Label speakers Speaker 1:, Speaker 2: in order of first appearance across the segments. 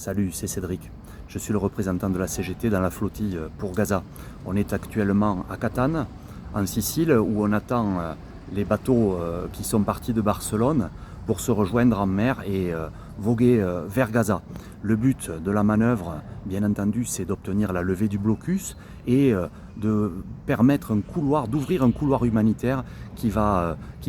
Speaker 1: Salut, c'est Cédric. Je suis le représentant de la CGT dans la flottille pour Gaza. On est actuellement à Catane, en Sicile, où on attend les bateaux qui sont partis de Barcelone pour se rejoindre en mer et voguer vers Gaza. Le but de la manœuvre, bien entendu, c'est d'obtenir la levée du blocus et de permettre d'ouvrir un couloir humanitaire qui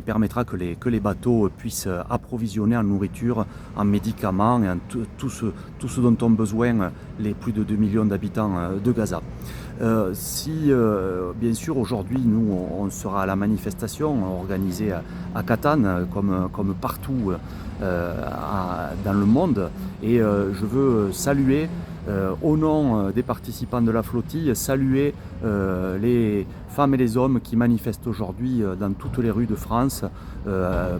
Speaker 1: permettra que les bateaux puissent approvisionner en nourriture, en médicaments et en tout ce dont ont besoin les plus de 2 millions d'habitants de Gaza. Bien sûr, aujourd'hui, nous, on sera à la manifestation organisée à Catane, comme partout dans le monde, et je veux saluer, au nom des participants de la flottille, saluer les femmes et les hommes qui manifestent aujourd'hui dans toutes les rues de France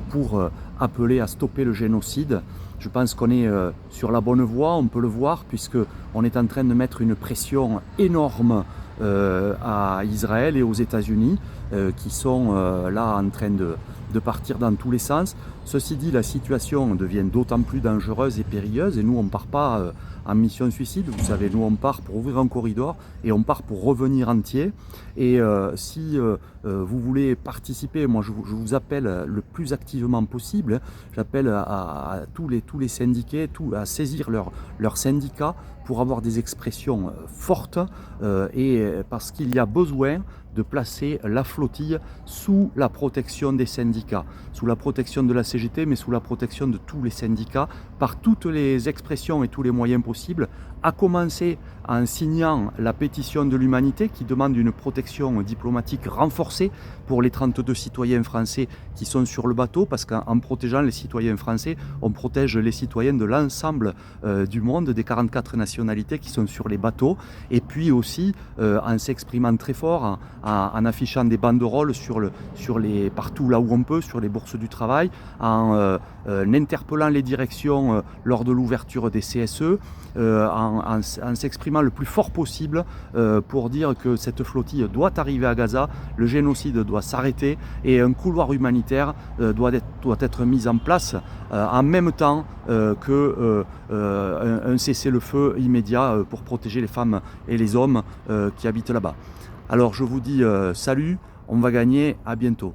Speaker 1: pour appeler à stopper le génocide. Je pense qu'on est sur la bonne voie, on peut le voir, puisqu'on est en train de mettre une pression énorme à Israël et aux États-Unis qui sont là en train de partir dans tous les sens. Ceci dit, la situation devient d'autant plus dangereuse et périlleuse, et nous on ne part pas en mission suicide, vous savez, nous on part pour ouvrir un corridor et on part pour revenir entier. Et si vous voulez participer, moi je vous appelle le plus activement possible, j'appelle à tous les syndiqués à saisir leur syndicat pour avoir des expressions fortes et parce qu'il y a besoin de placer la flottille sous la protection des syndicats, sous la protection de la CGT, mais sous la protection de tous les syndicats, par toutes les expressions et tous les moyens possibles, à commencer en signant la pétition de l'humanité qui demande une protection diplomatique renforcée pour les 32 citoyens français qui sont sur le bateau, parce qu'en protégeant les citoyens français, on protège les citoyens de l'ensemble du monde, des 44 nationalités qui sont sur les bateaux, et puis aussi en s'exprimant très fort, en affichant des banderoles partout là où on peut, sur les bourses du travail, en interpellant les directions lors de l'ouverture des CSE, en s'exprimant le plus fort possible pour dire que cette flottille doit arriver à Gaza, le génocide doit s'arrêter et un couloir humanitaire doit être mis en place en même temps qu'un cessez-le-feu immédiat pour protéger les femmes et les hommes qui habitent là-bas. Alors je vous dis salut, on va gagner, à bientôt.